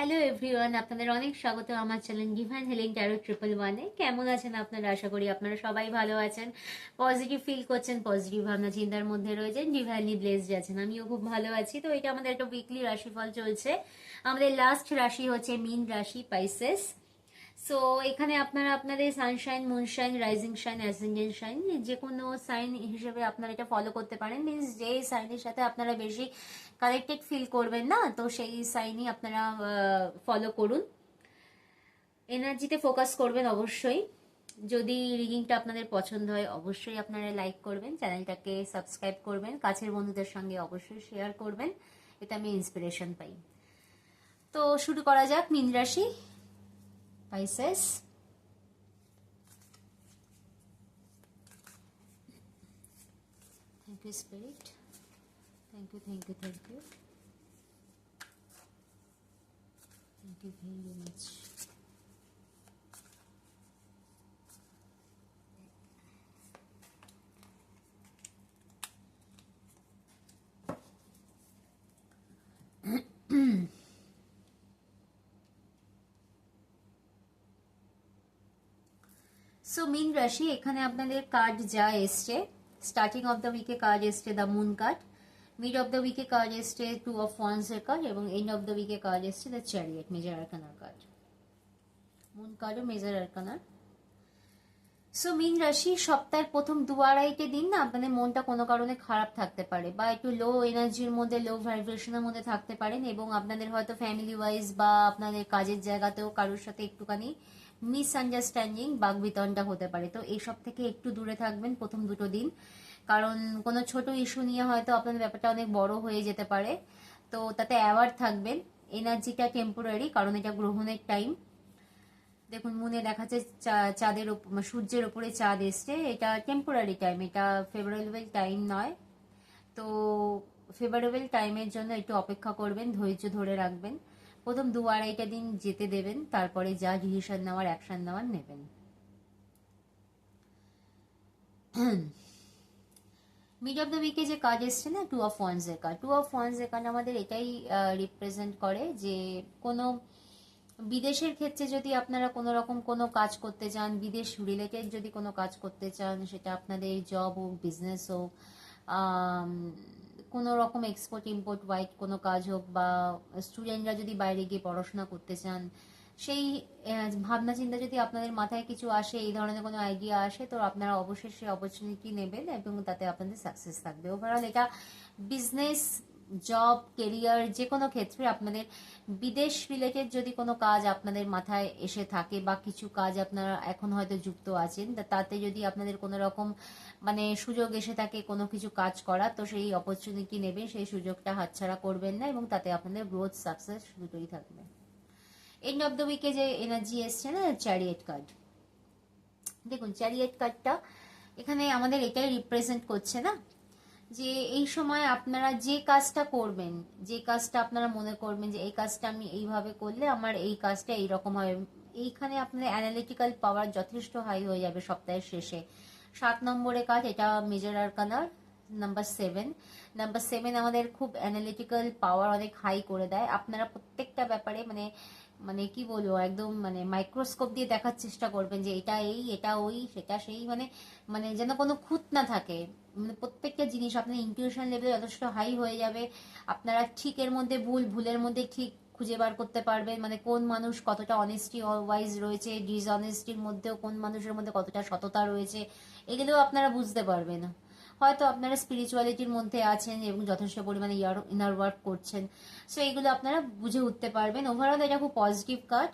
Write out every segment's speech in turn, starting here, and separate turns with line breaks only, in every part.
Hello everyone, আপনাদের অনেক স্বাগত আমার চ্যানেল ডিভাইন হিলিং ট্যারো 111-এ। কেমন আছেন আপনারা? আশা করি আপনারা সবাই ভালো আছেন, পজিটিভ ফিল করছেন, পজিটিভ ভাবনা চিন্তার মধ্যে রয়েছেন, ডিভাইনলি ব্লেসড আছেন। আমিও খুব ভালো আছি। তো এটা আমাদের একটা উইকলি রাশিফল চলছে। আমাদের লাস্ট রাশি হচ্ছে মীন রাশি, পাইসেস। সো এখানে আপনারা আপনাদের Sunshine, moonshine, rising shine, ascendant shine, যে কোনো সাইন হিসেবে আপনারা এটা ফলো করতে পারেন। মিনস যে সাইনের সাথে আপনারা বেশি কানেক্টেড ফিল করবেন না, তো সেই সাইনই আপনারা ফলো করুন। এনার্জিতে ফোকাস করবেন অবশ্যই। যদি রিডিংটা আপনাদের পছন্দ হয় অবশ্যই আপনারা লাইক করবেন, চ্যানেলটাকে সাবস্ক্রাইব করবেন, কাছের বন্ধুদের সঙ্গে অবশ্যই শেয়ার করবেন, এতে আমি ইন্সপিরেশন পাই। তো শুরু করা যাক। মীন রাশি, Pisces. Thank you spirit, thank you, thank you, thank you, thank you very much. So মীন রাশি, এখানে আপনাদের কার্ড যা এসছে, স্টার্টিং অফ দ্য উইকে কার্ড এসছে the moon card, mid of the উইকে কার্ড এসছে 2 অফ ওয়ান্স এর কার্ড, এবং এন্ড অফ দ্য উইকে কার্ড এসছে দ্য চ্যারিয়েট, মেজর আরকানার কার্ড। মুন কার্ড ও মেজর আরকানার। সো মীন রাশি, সপ্তাহের প্রথম 2-2.5 দিন না আপনাদের মনটা কোনো কারণে খারাপ থাকতে পারে, বা একটু লো এনার্জির মধ্যে, লো ভাইব্রেশনের মধ্যে থাকতে পারেন, এবং আপনাদের হয়তো ফ্যামিলি ওয়াইজ বা আপনাদের কাজের জায়গাতেও কারোর সাথে একটুখানি মিসআন্ডারস্ট্যান্ডিং, বাকবিতণ্ডা হতে পারে। তো এইসব থেকে একটু দূরে থাকবেন প্রথম 2 দিন, কারণ কোনো ছোট ইস্যু নিয়ে হয়তো আপনাদের ব্যাপারটা অনেক বড় হয়ে যেতে পারে। তো তাতে অ্যাওয়ার্ড থাকবেন। এনার্জিটা টেম্পোরারি, কারণ এটা গ্রহণের টাইম। দেখুন মুনে দেখাচ্ছে চাঁদের সূর্যের উপরে চাঁদ এসছে, এটা টেম্পোরারি টাইম, এটা ফেভারেবল টাইম নয়। তো ফেভারেবল টাইমের জন্য একটু অপেক্ষা করবেন, ধৈর্য ধরে রাখবেন। প্রথম 2-2.5 দিন যেতে দেবেন, তারপরে যা ডিসিশন নেওয়ার, অ্যাকশন নেওয়ার নেবেন। মিড অফ দ্য উইকে যে কাজ এসছে না, 2 অফ ওয়ান্স এর কার্ড, 2 অফ ওয়ান্স এর কার্ড আমাদের এটাই রিপ্রেজেন্ট করে যে কোনো বিদেশের ক্ষেত্রে যদি আপনারা কোনো রকম কোনো কাজ করতে চান, বিদেশ রিলেটেড যদি কোনো কাজ করতে চান, সেটা আপনাদের জব হোক, বিজনেস হোক, আম, কোনো রকম এক্সপোর্ট ইম্পোর্ট ওয়াইড কোনো কাজ হোক, বা স্টুডেন্টরা যদি বাইরে গিয়ে পড়াশোনা করতে চান, সেই ভাবনা চিন্তা যদি আপনাদের মাথায় কিছু আসে, এই ধরনের কোনো আইডিয়া আসে, তো আপনারা অবশ্যই সেই অপরচুনিটি নেবেন এবং তাতে আপনাদের সাকসেস থাকবে। ওভারঅল এটা বিজনেস, জব, কেরিয়ার, যে কোনো ক্ষেত্রে আপনাদের বিদেশ রিলেটেড যদি কোনো কাজ আপনাদের মাথায় এসে থাকে, বা কিছু কাজ আপনারা এখন হয়তো যুক্ত আছেন, তাতে যদি আপনাদের কোনো রকম মানে সুযোগ এসে থাকে কোনো কিছু কাজ করা, তো সেই অপরচুনিটি নেবেন, সেই সুযোগটা হাতছাড়া করবেন না, এবং তাতে আপনাদের গ্রোথ, সাকসেস দুটোই থাকবে। এন্ড অফ দ্য উইকে যে এনার্জি এসছে না, চ্যারিয়েট কার্ড। দেখুন চ্যারিয়েট কার্ডটা এখানে আমাদের এটাই রিপ্রেজেন্ট করছে না, যে এই সময় আপনারা যে কাজটা করবেন, যে কাজটা আপনারা মনে করবেন যে এই কাজটা আমি এইভাবে করলে আমার এই কাজটা এইরকম হবে, এইখানে আপনাদের অ্যানালিটিক্যাল পাওয়ার যথেষ্ট হাই হয়ে যাবে সপ্তাহের শেষে। 7 নম্বরে কাজ, এটা মেজর আরকানার নাম্বার 7। নাম্বার 7 আমাদের খুব অ্যানালিটিক্যাল পাওয়ার অনেক হাই করে দেয়। আপনারা প্রত্যেকটা ব্যাপারে মানে মানে কি বলবো, একদম মানে মাইক্রোস্কোপ দিয়ে দেখার চেষ্টা করবেন যে এটা এই, এটা ওই, সেটা সেই, মানে মানে যেন কোনো খুঁত না থাকে। মানে প্রত্যেকটা জিনিস আপনার ইনটিউশন লেভেল যথেষ্ট হাই হয়ে যাবে। আপনারা ঠিকের মধ্যে ভুল, ভুলের মধ্যে ঠিক খুঁজে বার করতে পারবেন, মানে কোন মানুষ কতটা অনেস্টি ওয়াইজ রয়েছে, ডিসঅনেস্টির মধ্যেও কোন মানুষের মধ্যে কতটা সততা রয়েছে, এগুলোও আপনারা বুঝতে পারবেন। হয়তো আপনারা স্পিরিচুয়ালিটির মধ্যে আছেন এবং যথেষ্ট পরিমাণে ইনার ওয়ার্ক করছেন, সো এইগুলো আপনারা বুঝে উঠতে পারবেন। ওভারঅল এটা খুব পজিটিভ কার্ড।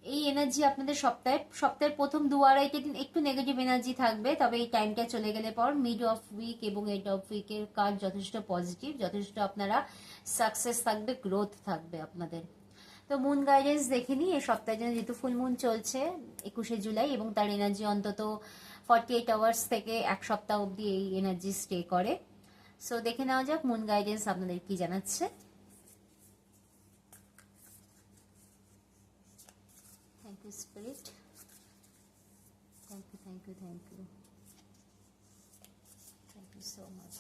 এই এনার্জি আপনাদের সপ্তাহের প্রথম 2-2.5 দিন একটু নেগেটিভ এনার্জি থাকবে, তবে এই টাইমটা চলে গেলে পর মিড অফ উইক এবং এন্ড অফ উইকের কাজ যথেষ্ট পজিটিভ, যথেষ্ট আপনারা সাকসেস থাকবে, গ্রোথ থাকবে আপনাদের। তো মুন গাইডেন্স দেখে নিই। এই সপ্তাহের জন্য যেহেতু ফুল মুন চলছে 21শে জুলাই, এবং তার এনার্জি অন্তত 48 আওয়ার্স থেকে 1 সপ্তাহ অবধি এই এনার্জি স্টে করে। সো দেখে নেওয়া যাক মুন গাইডেন্স আপনাদের কি জানাচ্ছে। Thank you spirit, thank you, thank you, thank you, thank you so much.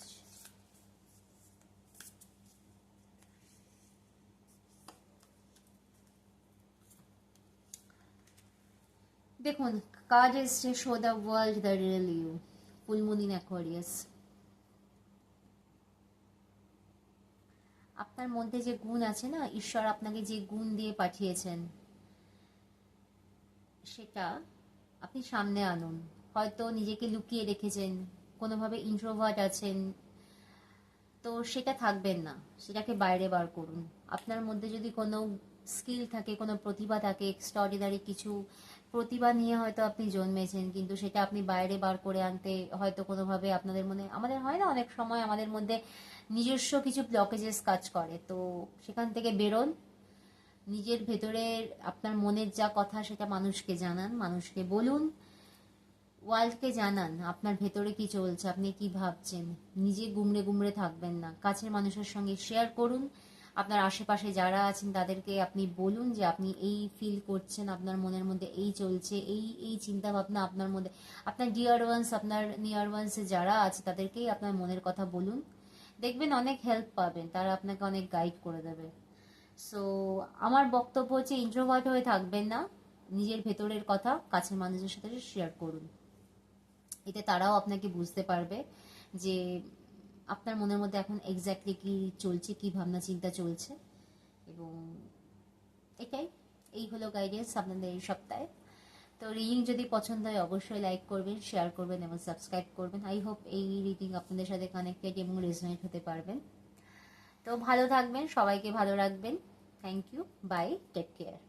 দেখুন, কাজ এসছে show the world the real you, full moon in Aquarius. আপনার মধ্যে যে গুণ আছে না, ঈশ্বর আপনাকে যে গুণ দিয়ে পাঠিয়েছেন, সেটা আপনি সামনে আনুন। হয়তো নিজেকে লুকিয়ে রেখেছেন, কোনোভাবে ইন্ট্রোভার্ট আছেন, তো সেটা থাকবেন না, সেটাকে বাইরে বার করুন। আপনার মধ্যে যদি কোনো স্কিল থাকে, কোনো প্রতিভা থাকে, এক্সট্রাঅর্ডিনারি কিছু প্রতিভা নিয়ে হয়তো আপনি জন্মেছেন, কিন্তু সেটা আপনি বাইরে বার করে আনতে হয়তো কোনোভাবে আপনাদের মনে, আমাদের হয় না অনেক সময় আমাদের মধ্যে নিজস্ব কিছু ব্লকেজেস কাজ করে, তো সেখান থেকে বেরোন। নিজের ভেতরের আপনার মনের যা কথা সেটা মানুষকে জানান, মানুষকে বলুন, ওয়ার্ল্ডকে জানান আপনার ভেতরে কি চলছে, আপনি কি ভাবছেন। নিজে গুমড়ে গুমড়ে থাকবেন না, কাছের মানুষের সঙ্গে শেয়ার করুন। আপনার আশেপাশে যারা আছেন তাদেরকে আপনি বলুন যে আপনি এই ফিল করছেন, আপনার মনের মধ্যে এই চলছে, এই এই চিন্তা ভাবনা আপনার মধ্যে। আপনার ডিয়ার ওয়ান্স, আপনার নিয়ার ওয়ান্সে যারা আছে তাদেরকেই আপনার মনের কথা বলুন। দেখবেন অনেক হেল্প পাবেন, তারা আপনাকে অনেক গাইড করে দেবে। সো আমার বক্তব্য হচ্ছে, ইন্ট্রোভার্ট হয়ে থাকবেন না, নিজের ভেতরের কথা কাছের মানুষের সাথে শেয়ার করুন। এতে তারাও আপনাকে বুঝতে পারবে যে আপনার মনের মধ্যে এখন এক্স্যাক্টলি কি চলছে, কি ভাবনা চিন্তা চলছে। এবং এটাই, এই হলো গাইডেন্স আপনাদের এই সপ্তাহে। তো রিডিং যদি পছন্দ হয় অবশ্যই লাইক করবেন, শেয়ার করবেন এবং সাবস্ক্রাইব করবেন। আই হোপ এই রিডিং আপনাদের সাথে কানেক্টেড এবং রেজোনেট হতে পারবেন। তো ভালো থাকবেন, সবাইকে ভালো রাখবেন। Thank you, bye, take care.